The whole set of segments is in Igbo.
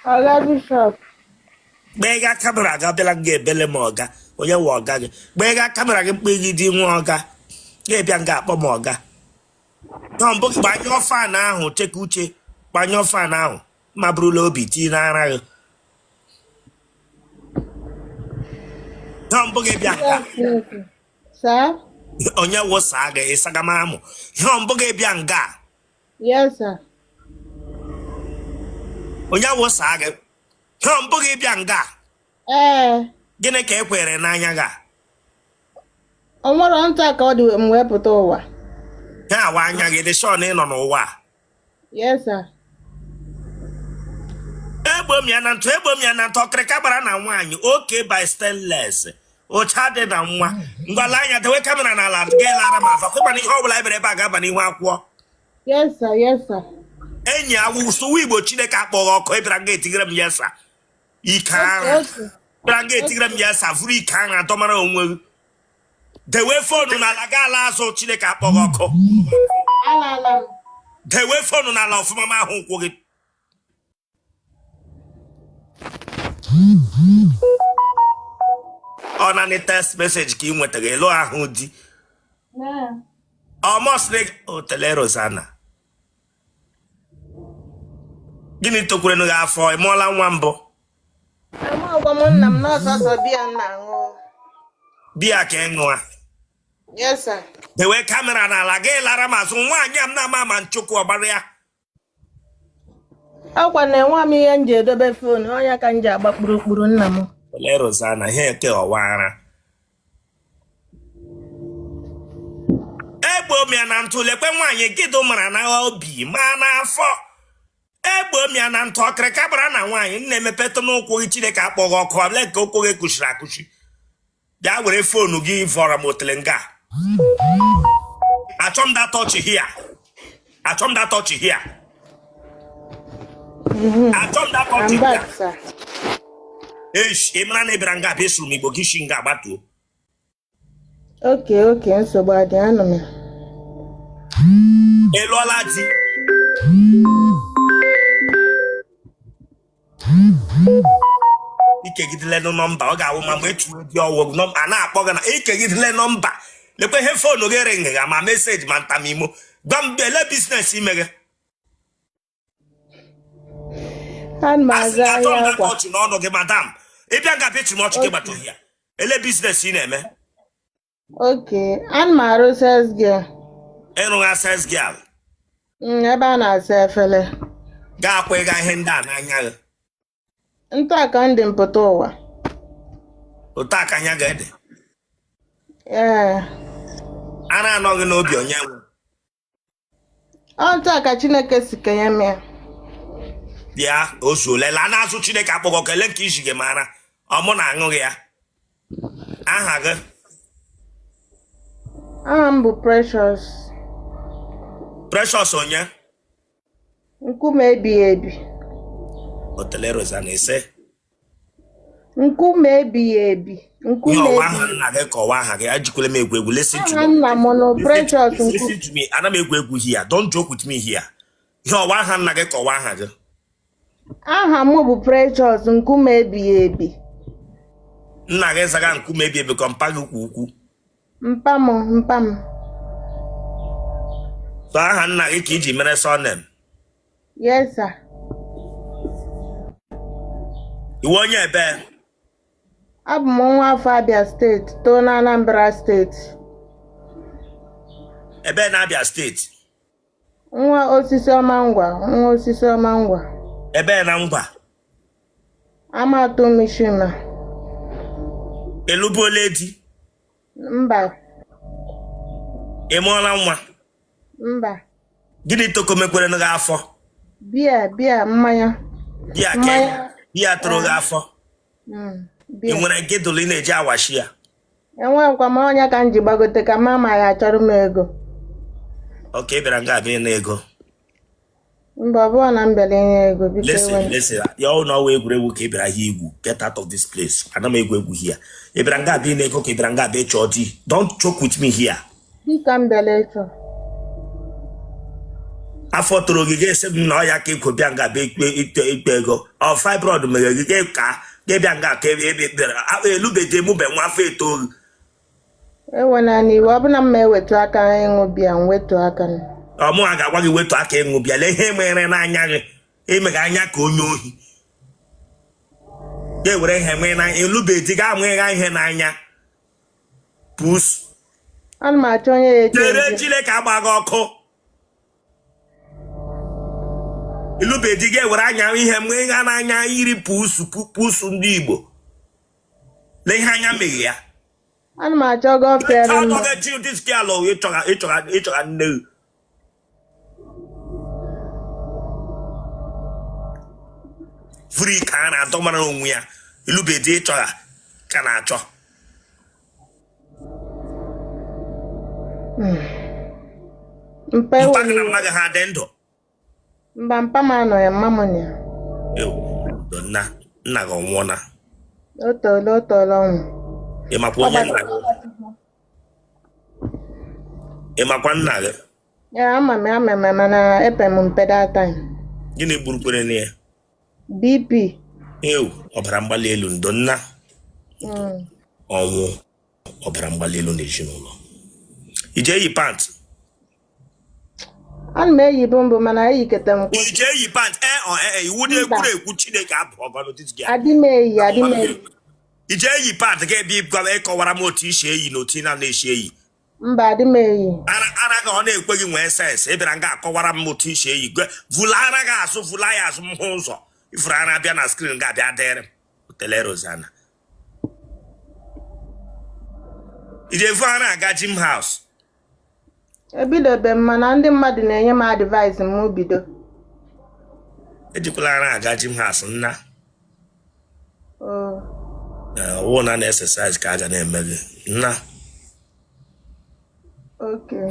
Oga Bishop. Bega camera ga bela ge bele moga. Onye wo oga ge. Bega camera ge mkpegi di nwa oga. Ge bia nga akpọ m oga. No mbo gbanyo fan ahụ cheke uche. Gbanyo fan ahụ. Ma burula obi ti na ara gị. No mbo ge bia nga. Sir? Onye wo sa ga isaga mamu. No mbo ge bia nga. Yes, sir. Onye wo sa ga. No mbo ge bia nga. Gịnị ka ekwere n'anya ga? O nwere nta ka ọ dị m wee pụta ụwa. Ha awa anya gị dị sure na ị nọ n'ụwa. Yes, sir. Egbo m ya na ntụ ọkịrịka gbara na nwaanyị oke by stainless. Ocha dị na nwa. Ngwala anya dewe kamera n'ala ga-elara m afa kwekwana ihe ọbụla ebere ebe a ga-aba n'ihu akwụkwọ. Yes, sir. Yes, sir. Enyi awụsụ Igbo Chineke akpọghị ọkụ ebira nga etigere m ya sa. Ike agha. Ebira nga etigere m ya sa vụrụ ike agha dọmara onwe. Dewe fonu n'ala ga-ala azụ Chineke akpọghị ọkụ. Alala. Dewe fonu n'ala ọfụma ma ahụ nkwụ gị. Ọ naanị text message ka ị nwetara elu ahụ di. Almost like Otele Rosanna. Gịnị tokwere n'gị afọ ị mụọla nwa mbụ? Agwa m nna m n'ọsọsọ biya nna ṅụọ. Biya ka ị ṅụa. Yes, sir. Dewe kamera n'ala gị lara m azụ nwaanyị m na-ama ama nchukwu ọgbara ya. Ọkwa na-enwe m ihe m ji edobe fon onye ka m ji agba kpurukpuru nna m. Otele Rosanna ihe ke ọwara. Egbo m ya na ntụ lekwe nwaanyị gido mara na obi ma n'afọ. Egbo m ya na ntụ ọkịrịka gbara na nwaanyị na-emepetụ n'ụkwụ gị Chineke akpọghị ọkụ ọbụla ka ụkwụ gị kụchiri akụchi. Bịa were fonu gị vọrọ m otele nga. Achọ m that touch here. Achọ m that touch here. Achọ m that touch I'm here. back, sir. Ị mara na ebere nga bụ esuru m Igbo gị shi nga agbatuo. Okay, nsogbu adị anụ m. Ị lụọla di. Ikegidele nọmba ọ ga-awụ ma mgbe echuo dị ọwụ a na-akpọ gị na ikegidele nọmba lekwe ihe fonu gị ring ga ma meseji ma ntamimo gwa m ele biznes ime gị Maazị ahịa akwa ọchị n'ọnụ gị madam ịbịa nga bịa chiri ọchị gị gbata ya ele biznes ị na-eme ana m arụ sales girl. ịrụgha sales girl Ebe a na-asa efele. ga-akwa ịga ihe ndị a n'anya gị Nta ka ndị mpụta ụwa. otu aka anya ga-ede Ee. a na-anọghị n'obi onye nwe Nta ka Chineke si kenye m ya. bịa ozu olela na-azụ Chineke akpọgọ kele nke isi gị mara ọ mụ na aṅụghị ya aha gị Aha m bụ Precious. Precious onye Nkume ebighị ebi. Otele Rosanna ise Nkume ebighị ebi. Nkume ọwa ebighị aha nna gị kọwaa aha gị ajikwele m egwu listen to Aha me nna m nọ Precious listen to me ana m egwu here don't joke with me here ihe ọwa aha nna gị kọwaa aha gị Aha m bụ Precious nkume ebighị ebi. nna gị zaga nkume ebi ebe ka mpa gị kwa ukwu Mpa m. so aha nna gị ka iji mere surname Yes, sir. iwe onye ebe Abụ m nwa afọ Abia steeti too na Anambra steeti. ebe na-Abia steeti Nwa osisi ọma ngwa. ebe na ngwa Amatu Mishima. elubuola di Mba. ị mụọla nwa Mba. gịnị toko mekwere gị afọ Bịa mmanya. biya tụrụ gị afọ ị nwere gịdụlụ ị na-eji awashi ya Enwekwa m ọnya ka m ji gbagote ka mama ya chọrọ m ego. oke ị bịara nga abịa na ego Mba, ọ bụrụ na m bịara inye ego biko ewe. listen ya ọ na ọwa egwuregwu ka ị bịara hie egwu get out of this place ana m egwu here ị bịara nga abịa na ego ka ị bịara nga abịa chọọ di don't joke with me here Dịka m bịara ịchọ. afọ toro gị ga-esi m na ọya ka ikwu bịa nga bịa ikpe ego ọ fibroid mere gị ka bịa nga ka ebe ekpere elubeghị emube nwa afọ etoolu Ewena n'iwu ọ bụla m ewetu aka ịṅụ biya m wetu aka m. ọmụ a ga-agwa gị wetu aka ịṅụ bịa lee ihe mere n'anya gị emeghe anya ka onye ohi ga-ewere ihe mee n'anya elubeghị ga-amụ ịgha ihe n'anya pusu Ana m achọ onye ya chere Chineke agba gị ọkụ ilubedi ga-ewere anya ihe mgbe ịgha n'anya iri pusu ndị Igbo lee ihe anya meghe ya Ana m achọ gọfere m. ịchọga nne furi ka a na-atọ mara onwe ya ilubedi ịchọga ka na-achọ Mpa mpa na mma gị ha dị ndụ Mba mpa m anọ ya mma m ya. nna gị ọnwụọna O tolo ọnwụ. ịmakwa onye nna gị ịmakwa nna gị Ya ama m mana epe m mpe that time. gịnị gburukwere na ya BP. ọbara mgbali elu ndo nna ọnwụ ọbara mgbali elu n'ezinụlọ ije eyi pant Ana m eyi mbụ mana eyikete m kwụ. ije eyi pant iwu na-ekwuru ekwu Chineke abụ ọgọnọtiti gị Adị m eyi. ije eyi pant ga-ebi ịkọwara m otu isi eyi na otu ị na-esi eyi Mba adị m eyi. ara gị ọ na-ekwe gị nwee sens ịbịara nga akọwara m otu isi eyi vụla ara gị azụ vụla ya azụ m hụ ụzọ ifuru ara bịa na skrin ga-abịa dịrị m tele Rozana ije vu ara aga Jim House Ebidobe m mana ndị mmadụ na-enye m advice m bido. ejikwala ara aga Jim House nna ọwụ na exercise ka a ga na-eme gị nna Okay.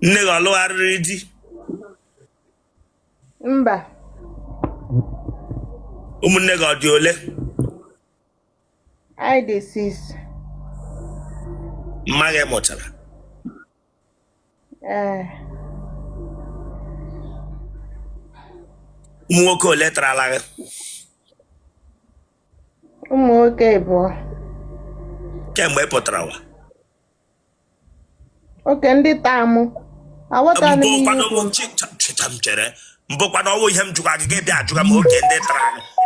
nne gị ọlụgharịrị di Mba. ụmụnne gị ọ dị ole I dị 6. mma gị mụchara ụmụ nwoke ole tarala gị Ụmụ nwoke abụọ. kemgbe ị pụtara ụwa Oke ndị taa mụ. Aghọtala m ihe mbụkwanụ cheta m chere mbụkwanụ ọwụ ihe m jụkwa gị bịa ajụga m oke ndị tara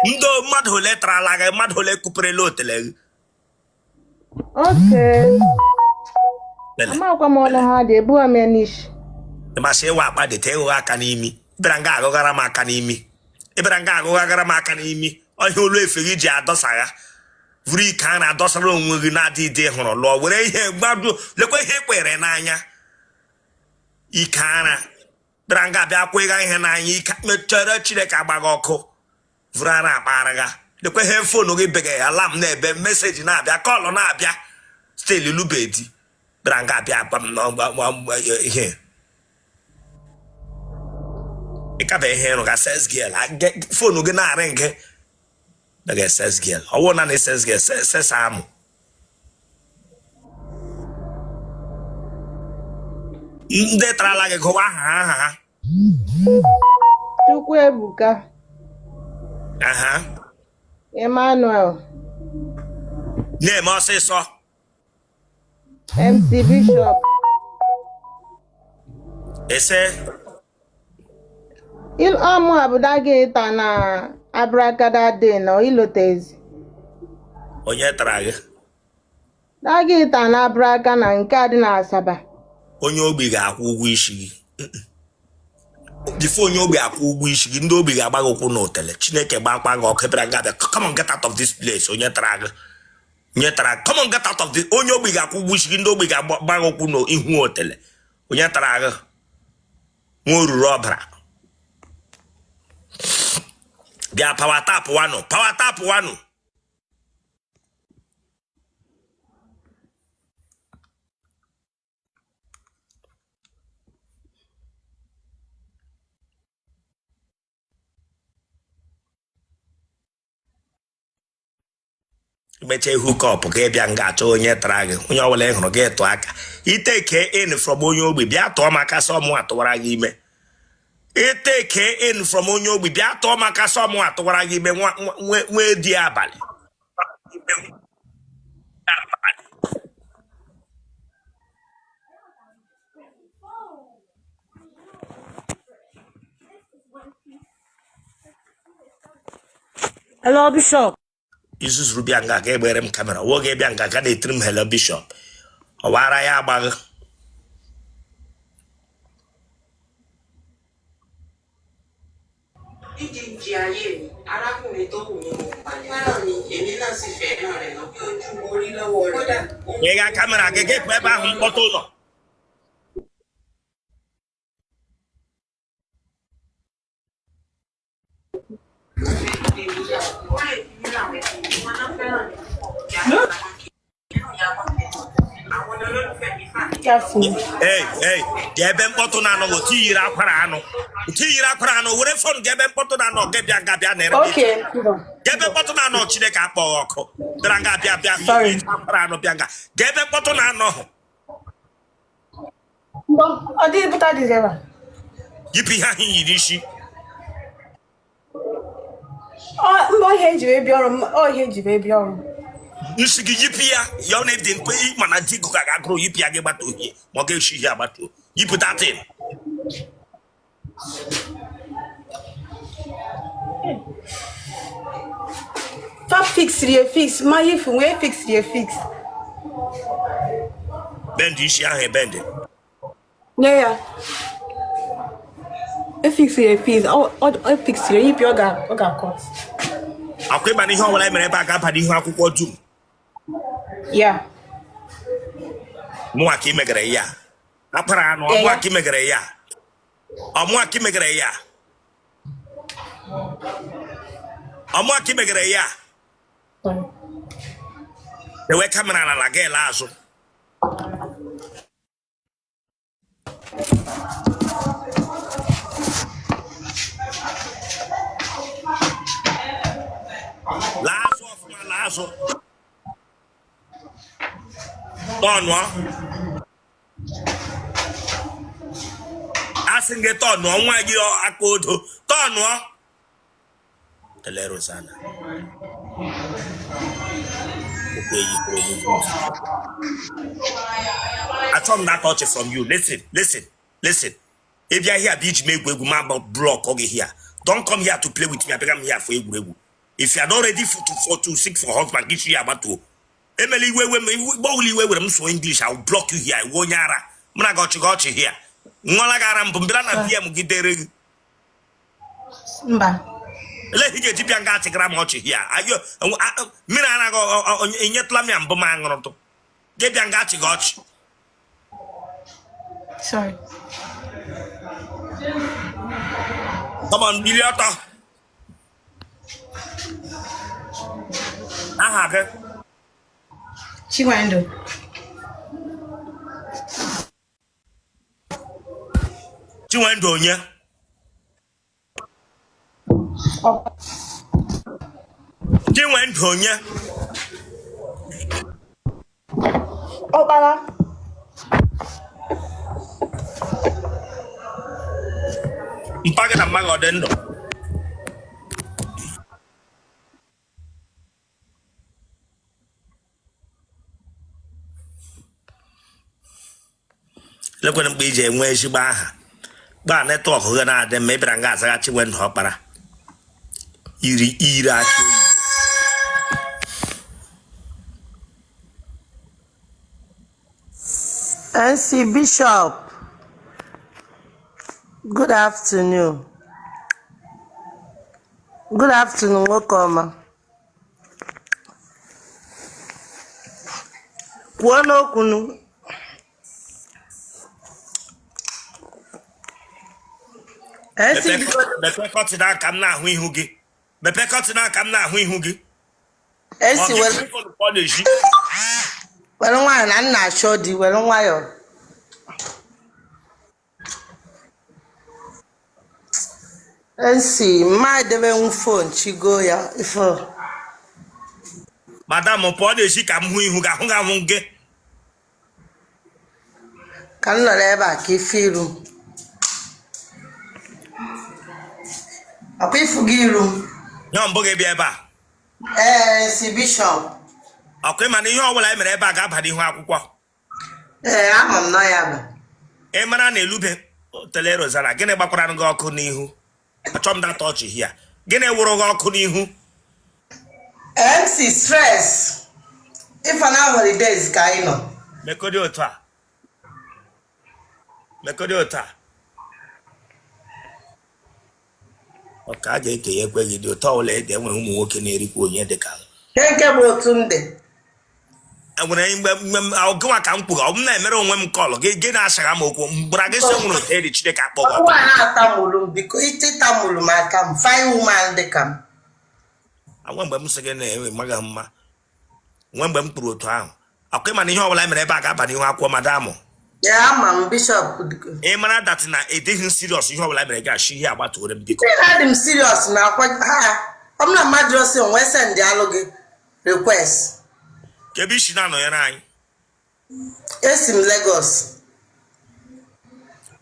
gị ndị mmadụ ole tarala gị mmadụ ole kụperela otele gị Oke. Amakwa m ọnụ ha dị ebughị m ya n'ishi. ịmasị ịwa akpa dịta ịghụgha aka n'imi ịbịara nga agụghara m aka n'imi ịbịara nga agụghagara m aka n'imi ọhịa olu efe gị ji adọsa ya vụrụ ike a na-adọsara onwe gị na-adịghị hụrụ lụọ were ihe gbado lekwa ihe kwere n'anya ike ara bịara nga abịa kwa ịga ihe n'anya ike mechere Chineke agbaghị ọkụ vụrụ ara akpara ga lekwa ihe fonu gị beghe alam na-ebe meseji na-abịa kọlụ na-abịa steli lubedi bịara nga abịa ihe ịkaba ihe ịrụ ga ses gel fonu gị na-arị gị daga ses gel ọwụ na ses gel ses amụ ndị tarala gị gụwa aha ha Chukwuebuka. Emmanuel. na-eme ọsịsọ MC Bishop. ese Ọmụ abụda gị taa na abrakada dị na ilotezi. onye tara gị Dagị taa na abraka na nke a dị na Asaba. onye ogbi ga-akwụ ụgwọ isi gị bifo onye ogbi akwụ ụgwọ isi gị ndị ogbi ga-agba gị ụkwụ n'otele Chineke gbakwa gị ọkụ bịara nga abịa come on get out of this place onye tara gị come on get out of this onye ogbi ga-akwụ ụgwọ isi gị ndị ogbi ga-agba gị ụkwụ n'ihu otele onye tara gị nwa oruru ọbara bịa power tap wanụ meche hook up ka ị bịa nga achọ onye tara gị onye ọbụla ị hụrụ gị tụọ aka iteke in from onye ogbi bịa tụọ maka sọmụ atụwara gị ime iteke in from onye ogbi bịa tụọ maka sọmụ atụwara gị ime nwee di abalị Hello, Bishop. izuzuru bịa nga ka egbere m kamera nwoge bịa nga ka na-etiri m hello bishop ọwara ya agbaghị ị ga kamera gị ga-ekwe ebe ahụ mkpọtụ ụlọ Hey, ebe mkpọtụ na-anọ tiyiri akwara anụ were fon ga ebe mkpọtụ na-anọ gị bịa nga bịa na-ere ebe mkpọtụ na-anọ Chineke akpọghị ọkụ bịara nga bịa akwara anụ bịa nga ebe mkpọtụ na-anọ yipụ ihe ahụ yiri isi nsi gị yipụ ya ọ na-ede mkpe mana di gụ ka ga-agụrụ yipụ ya gị gbata ohie ma ọ ga-eshi ihe agbata yipụ datin Fix. My if we fix. bend isi ahụ ebende Yeah. Fix. Oh, fix you. If you got cut. akwa ịba n'ihe ọbụla emere ebe a ga-aba n'ihu akwụkwọ dum Yeah. mụnwa ka imegere ya akpara anụ ọmụnwa ka imegere ya ọmụnwa ka imegere ya ewe kamera na la gị la azụ laazụ ọfụma laazụ tọnụọ asị gị tọnụọ nwa gị aka odo tọnụọ telerosana achọ m that touch from you listen if you are here beach make egwu ma block oge here don't come here to play with me abeg am here for egwuregwu if you are not ready to seek for husband get you agbatu emeli iwe were m so English I will block you here iwe onye ara mna ga ọchị here nwola gara mbụ mbịara na DM gị dere gị Mba. Ele hige jipia nga atikara m ọchị here ayo mmiri anaghị enyetụla m ya mbụ ma aṅụrụtụ gebịa nga achị gị ọchị Sorry. Come on, bili ọtọ aha gị Chinwendu. Chinwendu onye Chinwendu onye Ọkpara. mpa gị na mma gị ọ dị ndụ lekwere mgbe iji enwe ezigbo aha gbaa netwọk gị na-adị mma ịbịara nga azaga Chinwendu ọkpara iri aki oyi NC Bishop, good afternoon. Good afternoon, welcome. Kwuo okwu. Mepe kọtịn aka m na-ahụ ihu gị mepe kọtịn aka m na-ahụ ihu gị NC were nwayọ na nna achọ di were nwayọ. NC mma edebe phone chigo ya ifo Madam pụọ na-esi ka m hụ ihu ga ahụ ga ahụ gị. Ka m nọrọ ebe a ka ife iru. Ọkwa ifu gị iru. Nyọ mbụ gị bịa ebe a. Si bishọp. Ọkwa ịma na ihe ọbụla e mere ebe a ga-aba n'ihu akwụkwọ. Ama m nọ ya bụ. Ị mara na elube tele Rosanna gịnị gbakwara gị ọkụ n'ihu? Achọ m data ọchị hia. Gịnị wụrụ gị ọkụ n'ihu? MC stress. Ife na holidays ka anyị nọ. Mekodi otu a. Mekodi otu a. Ọka a ga-ekenye ekweghị dị ụtọ ọbụla ede enweghị ụmụ nwoke na-erikwa onye dị ka Nke bụ otu ndị. enwere mgbe gịnwa ka m kwuru ọ m na-emere onwe m kọlụ gị na-asaga m okwu mgbara gị so nwụrụ eri Chineke akpọgọ Nwa na-atamụlụ m biko itetamụlụ m aka m fine woman dị ka m. nwe mgbe m sị gị na-enwe maga mma nwe mgbe m kwuru otu ahụ akwa ịma na ihe ọbụla mere ebe a ga-aba n'ihu akwụkwọ madamụ Ya ama m bishọp dịko. ị mara datị na edighị serious ihe ọbụla mere gachi ihe agbatuore m biko Adị m serious na akwa ha ọ m na mmadụ osi onwe send alụ gị request. ka ebe isi na-anọnyere anyị Esi m Lagos.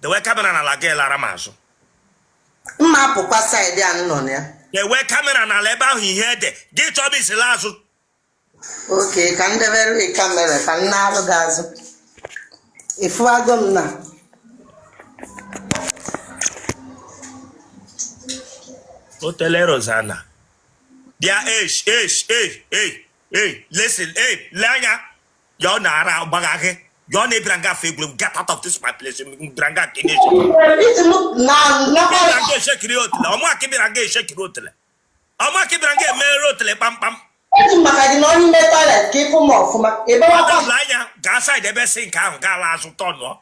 dewe kamera n'ala gị lara m azụ Mma apụkwa saịdị a nọ na ya. dewe kamera n'ala ebe ahụ ihe ede gị chọba isila azụ Oke ka m debere kamera ka m na-alụ gị azụ. Ifuago m na. Otele Rosanna dia listen le anya yo na ara gbaga gị yo na ebira nga fe egwuregwu get out of this my place mbira nga kene shekiri otele ọmụ akibira nga shekiri otele ọmụ akibira nga emere otele kpamkpam Eji maka gị na onye ime toilet ka ịfụ m ọfụma. Ebe wakwa le anya gaa side ebe sink ahụ gaa la azụ tọnụọ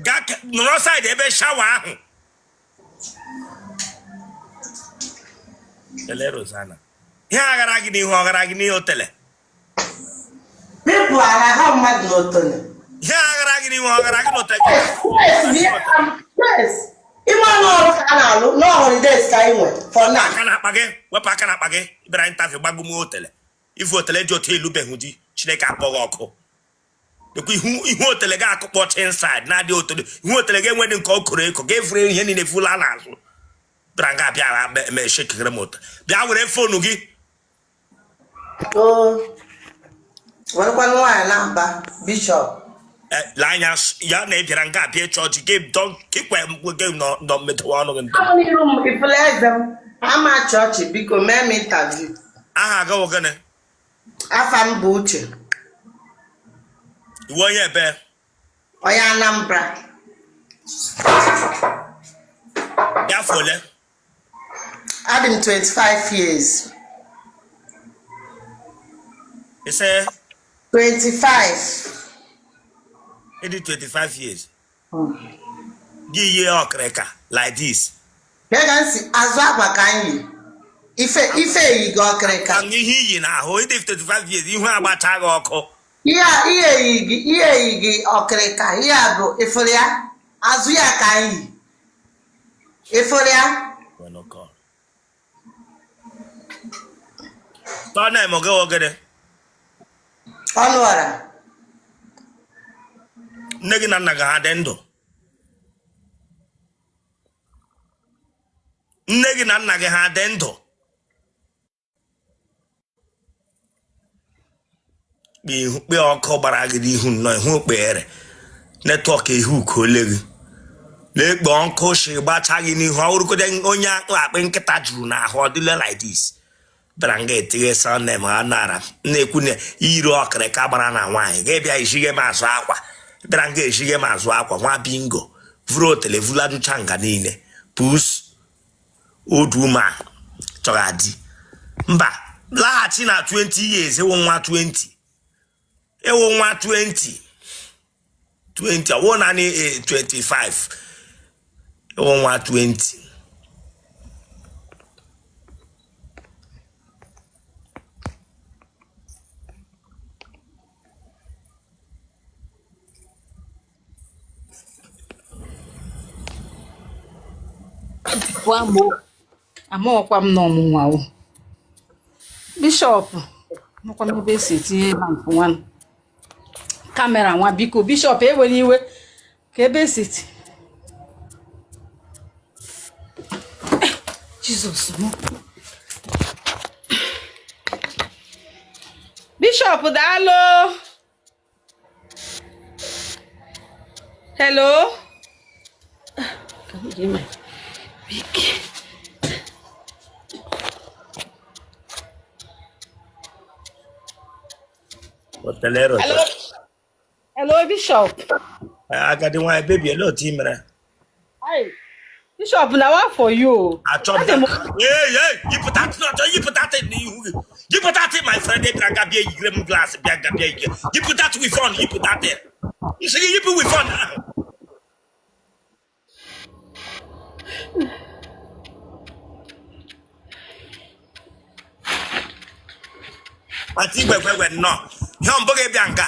gaa nọrọ side ebe shawa ahụ Otele Rosanna ihe aghara gị n'ihu ọghara gị n'ihe otele pipụ ara ha mmadụ n'otone. ihe aghara gị n'ihu ọghara gị n'otele Yes. Ime ọnụ ọrụ ka a na-alụ no holidays ka anyị nwe for now. aka na-akpa gị wepụ aka na-akpa gị ịbịara ntafị gbagbume otele ifu otele ji otu elubeghị di Chineke akpọghị ọkụ dekwa ihu otele ga-akụkpọchi inside na-adị otele ihu otele ga-enwe dị nke ọkụrụ eko ga-efure ihe niile fula n'azụ bịara nga bịara mee shekere m ụta bịa were fonu gị Werekwanụ nwaanyị na-aba bishọp. lee anya ya na ịbịara nga abịa chọọchị kikwe gị nọ mmedowe ọnụ gị ntọ Ama n'iru m ifele eze m ama chọọchị biko mee m interview. aha agawo gịnị Afa m bụ Uche. iwe onye ebe Onye Anambra. ya afọ ole Adị m 25 years. ise 25. ịdị 25 years gị yie ọkịrịka like this Lega nsi azụ akwa ka anyị ife yi gị ọkịrịka. ka ihe iyi n'ahụ ịdị 55 years ihu agbacha gị ọkụ Ihe yi gị ọkịrịka ihe a bụ ifuru ya azụ ya ka anyị ifuru ya. tọ na-eme oge ogede Ọnụ ọra. nne gị na nna gị ha dị ndụ nne gị na nna gị ha dị ndụ kpe ọkụ gbara gị n'ihu nnọọ ihu okpeghere netwọk ihu ka ole gị na-ekpe ọkụ shi gbacha gị n'ihu ọhụrụkode onye akpị nkịta juru n'ahụ ọ dịle like this bịara nga etinye sọnem ha nara na-ekwu na iri ọkịrịka gbara na nwaanyị ga-ebịa ishighe m azụ akwa bịara nga eshighe m azụ akwa nwa bingo vuru otele vuladucha nga niile pus oduma chọrọ adị mba laghachi na 20 years ewo nwa 20 ọwụ naanị 25 ewo nwa 20 One more. Amaọkwa m n'ọmụnwa o. Bishọp nọkwa m ebe esi etinye lampụ nwa kamera nwa biko bishọp ewere iwe ka ebe esi Jizọs m. Bishọp daalụ. Hello. Hotelero. Hello. Hello, Bishop. Agadi nwa baby hello timere. Hi. Bishop, na what for you? Hey, you put that in you. You put that in my friend, they can get a grim glass, you put that with fun, you put that there. You see, you put with fun now. I think we're not. Young Bianca.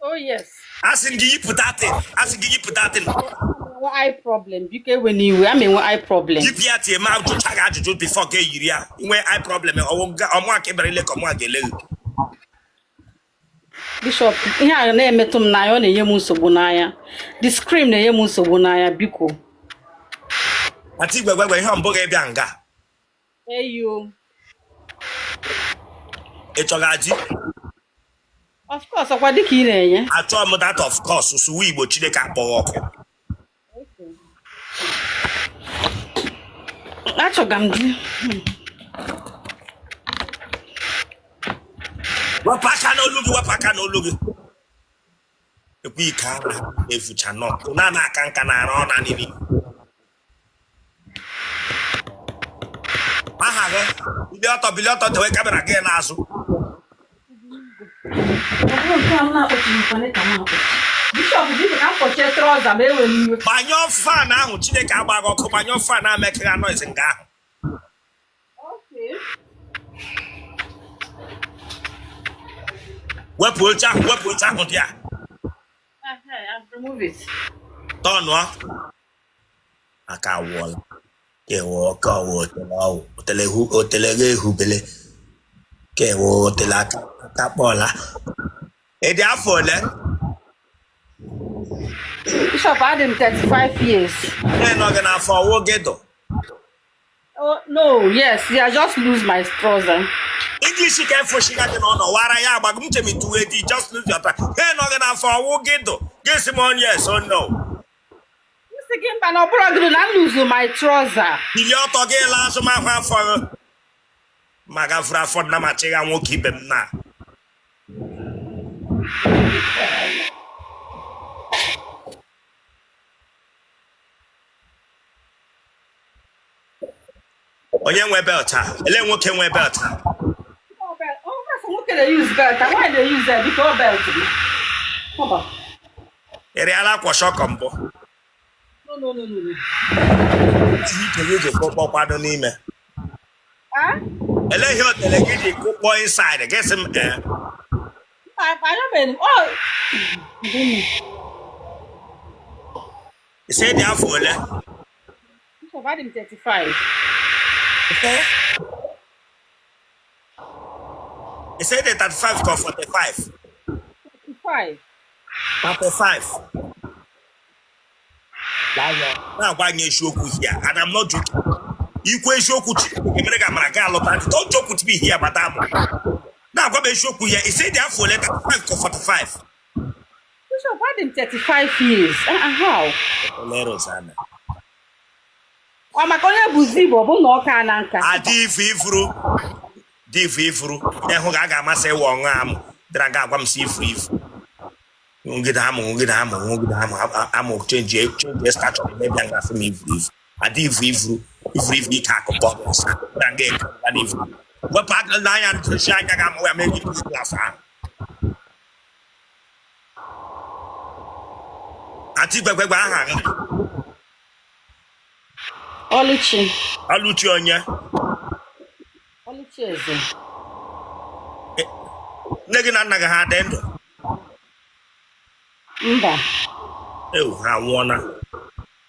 Oh, yes. Asking you put that in. Asking you put that in. What eye problem? Because when you, what eye problem? Keep your mouth to tag out before gay area. Where eye problem or mark every leg or mark a Bishop, here na emetum na yo na yemu nsogbu n'anya. The scream na yemu nsogbu n'anya biko. I think we're Hamburg Bianca. Hey you. It's a gaji. Of course, akwa dika ị na-enye. I told him that of course, so we will check up walk. Achọga m di. Wapaka no look. The week if you cannot. Nana can run and in. I have a billion to wake up again as Bishop, you can purchase trouser me when you. my young fan now, Chile Cabago, my young fan, I'm making a noise in Ga. Okay. What will you here? I'll remove it. Don't know. I can't walk. Ke wo ka wo tele hubele ke wo tela ka bola e dia fole Bishop, I had him 35 years. e no gonna for wo gedo Oh no, yes, I just lose my trouser. English can for shiga no wara ya agbagum temi to edi just lose your time e no gonna for wo gedo guess him on yes or no Again, but no problem. I lose my trouser. Bilio to ge la so ma fa for maga fra for na ma chega won ki bem na onye nwe belt a ele nwoke nwe belt a Oh, that's what can they use belt? Why they use that? Because belt. Come on. ere ala kwa shokombo No. Ti je ko kwado n'ime Huh? ele he hotel gi di ko inside I guess him I don't mean. Oh. he said there for le Bishop, I had him 35. okay he said that 35 to 45 35. 45 na gbanye shoku here and I'm not joking ikwe shoku chi emere ga mara ga alota don't joke with me here madam na gwa be shoku here he said there for le 35 to 45 Bishop, I had him 35 years. How? lero sana Oh, my God, buzibo, but no can anka. adi ifuru e hu ga amase wo nwa am dra ga agwa m si ifuru ngida am change start of maybe anga for me ifuru adi ifuru ka ko bo sa dra ga adi ifuru wa pa na ya to sha ga mo ya me gi class ati gbegbe aha Oluchi onye Oluchi eze. negi na nna ga ha dị ndụ Mba. ha nwụọna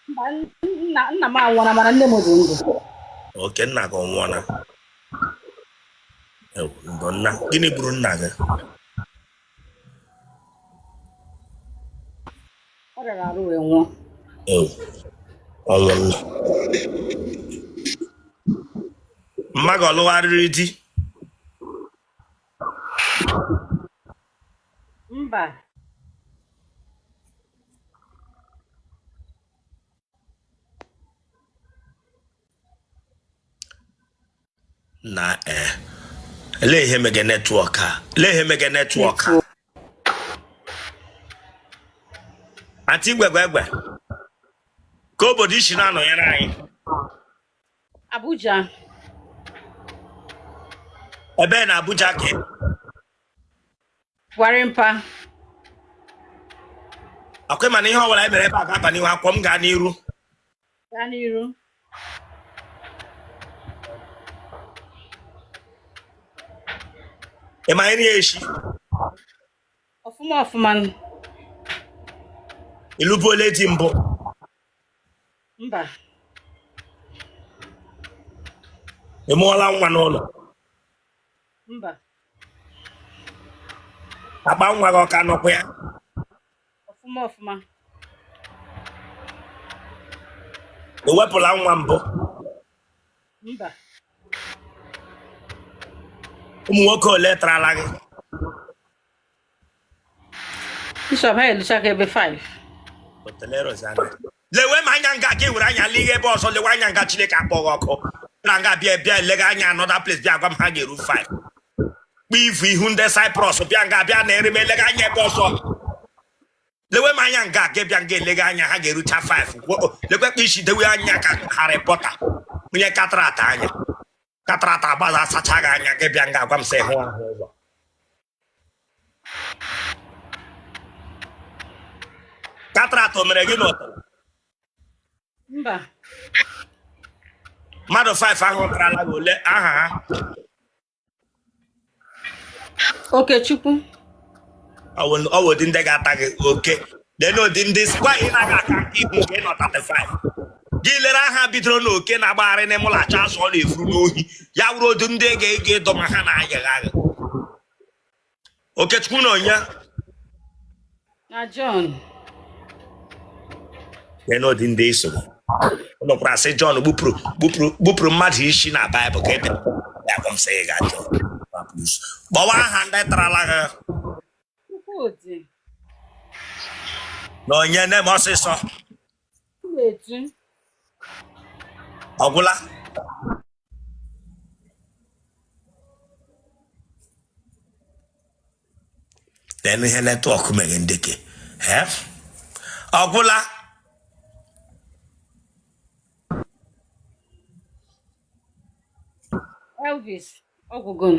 Mba, nna m anwụọla mana nne m dị ndụ. oke nna gị ọnwụọna ndo nna gịnị gburu nna gị Ọ rịara arụ wee nwụọ. ọnwụ nna mma gị ọlụgharịrị di Mba. na ele ihe mege netwọk a ele ihe mege netwọk a Auntie gwegwe ka obodo isi na-anọnyere anyị Abuja. ebe na Abuja ka Gwarimpa. akwa mana ihe ọbụla emere ebe a ga-aba n'ihu akwọ m gaa n'iru Gaa n'iru. ị ma nri echi Ọfụma ọfụma. ilubu ole dị mbụ Mba. ị mụọla nwa n'ụlọ Mba. akpa nwa gị ọka nọkwa ya Ọfụma ọfụma. ị wepụla nwa mbụ Mba. ụmụ nwoke ole tarala gị Bishop ha eluchaka ebe 5. lewe m anya nga gị were anya lie ebe ọzọ lewe anya nga Chineke akpọghị ọkụ na nga bịa bịa elega anya another place bịa gwa m ha ga-eru 5 kpa ivu ihu ndị Cyprus bịa nga bịa na ere m elega anya ebe ọzọ lewe m anya nga gị bịa nga elega anya ha ga-erucha 5 lekwe kpa isi dewe anya ka Harry Potter onye katarata anya katarata agbaza asacha gị anya gị bịa nga agwa m sị hụ ahụ ụzọ katarata o mere gị n'ụtara Mba. mmadụ 5 ahụ tarala gị ole aha ha Okechukwu. ọ bụ ụdị ndị ga-ata gị oke lee ụdị ndị gwa ị naghị aka nke ibu nke nọ 35 gị lere aha bidoro n'oke na-agbagharị n'ime ụlọacha azụ ọ na-efuru n'ohi ya wụrụ ụdị ndị ga-ege ịdọma ha na-ayagha agha Okechukwu na onye Na John. lee n'ụdị ndị iso ụlọkwara asị John gbupụrụ mmadụ isi na Baịbụl ka ebe ya gwa m sị ị ga-achọ gbawa aha ndị tarala gị Chukwudi. na onye na-eme ọsịsọ Chuetu. ọgwụla lee n'ihe netwọk mere ndeke ọgwụla Elvis. Ọgwụgụn.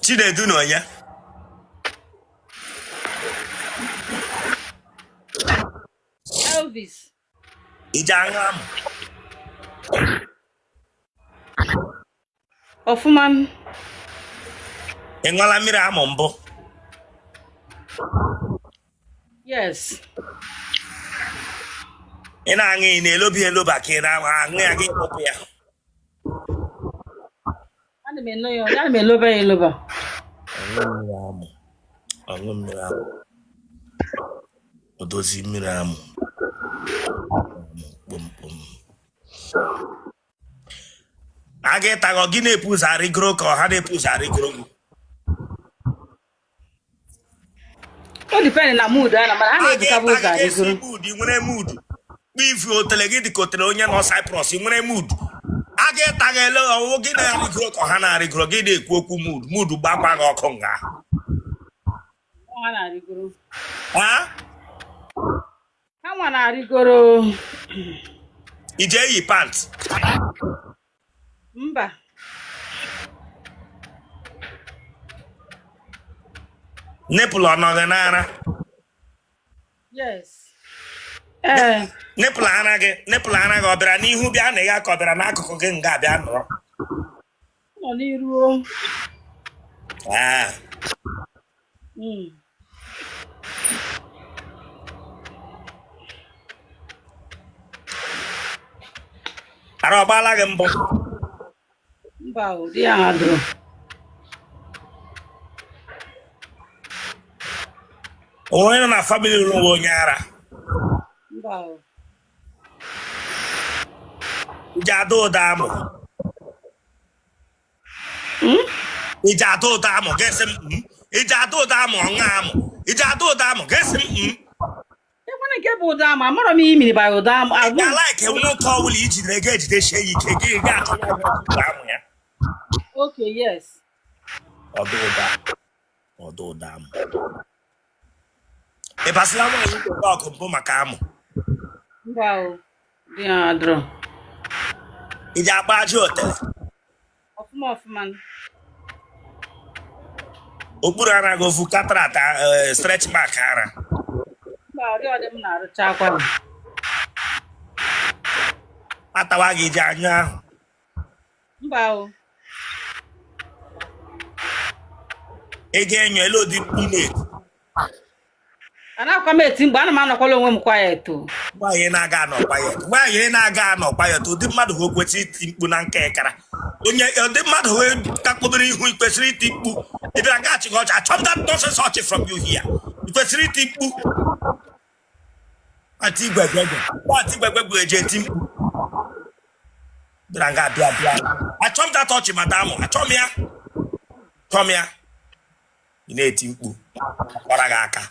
Chinedu na onye Elvis. ije aṅụ amụ Ọfụma. ị ṅụọla mmiri amụ mbụ Yes. ị na-aṅụ ị na-elobi eloba ka ị na-aṅụ aṅụ ya gị kpụpụ ya Ana m eno ya. Ana m eloba ya eloba. ọṅụ mmiri amụ odozi mmiri amụ kpomkpom a ga-ịtaghọ gị na-epu ụzọ arịgoro ka ọha na-epu ụzọ arịgoro gị O depende na mood ana mana ha na-ebukaba ụzọ arịgoro. ị nwere mood kpa ifu otele gị dịka otele onye nọ Cyprus ị nwere mood a ga-ịta gị ele ọwụwụ gị na-arịgoro ka ọha na-arịgoro gị na-ekwu okwu mood gbakwa gị ọkụ nga Ha na-arịgoro. ha Ha nwa na-arịgoro. ije eyi pant Mba. nipụl ọnọ gị n'ara Yes. nipụl ara gị ọ bịara n'ihu bịa na ya ka ọ bịara n'akụkụ gị nga bịa nọrọ Nọ n'iru. Ara ọgbala gị mbụ. Mba o, di ya adụrụ. Onye nọ na family ụlọ onye ara. Mba o. Iji ada ụda amụ. Iji ada ụda amụ ga-esi m. Iji ada ụda amụ ọṅụ amụ. Iji ada ụda amụ ga-esi m. Ekwana nke bụ ụda amụ, amara m iyi mmiri bara ụda amụ. Ya like nwoke ọbụla ijidere ga ejidechie ya ike gị ga-atụ amụ ya. Okay, yes. Ọdụ ụda amụ. Ị basịla nwaanyị nke ọkụ mbụ maka amụ. Mba o, di ya adụrụ. Iji akpa ajị otele. Ọfụma. Okpuru anaghị ofu katarata stretch mark ara. Mba, ọ dị m na-arụcha akwa. Atawa gị iji anyụ ahụ. Mba o. Ị ga-enyo elu ụdị pinet. Anakwa m eti mgbe ana m anọkwala onwe m quiet o. Nwaanyị na-aga anọ quiet ụdị mmadụ wee kwesịrị iti mkpu na nke ịkara. Ụdị mmadụ wee kakpụdoro ihu ikwesịrị iti mkpu. Ị bịara gaghachi gị ọcha, achọ m that nonsense ọchị from you here. Ikwesịrị iti mkpu. Auntie gwegwe eji eti mkpu. Bịara nga abịa. Achọ m that ọchị madam, achọ m ya. Ị na-eti mkpu. Kwara gị aka.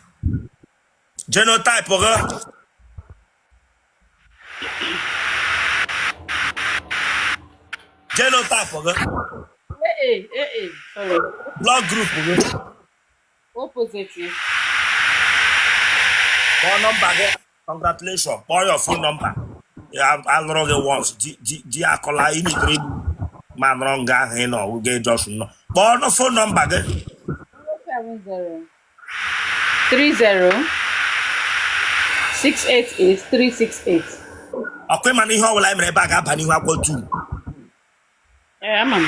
Genotype gị. Genotype gị. Sorry. Blood group gị. Opposite. Phone number gị. Congratulations. Call your phone number. Alụrụ gị once. Di akọla initere ma nọrọ nga ahụ ị nọ oge just nọ. Kpọọ phone number gị. 30 688 368. Ọkwa ịma na ihe ọbụla anyị mere ebe a ga-aba n'ihu akwụkwọ 2. Ama m.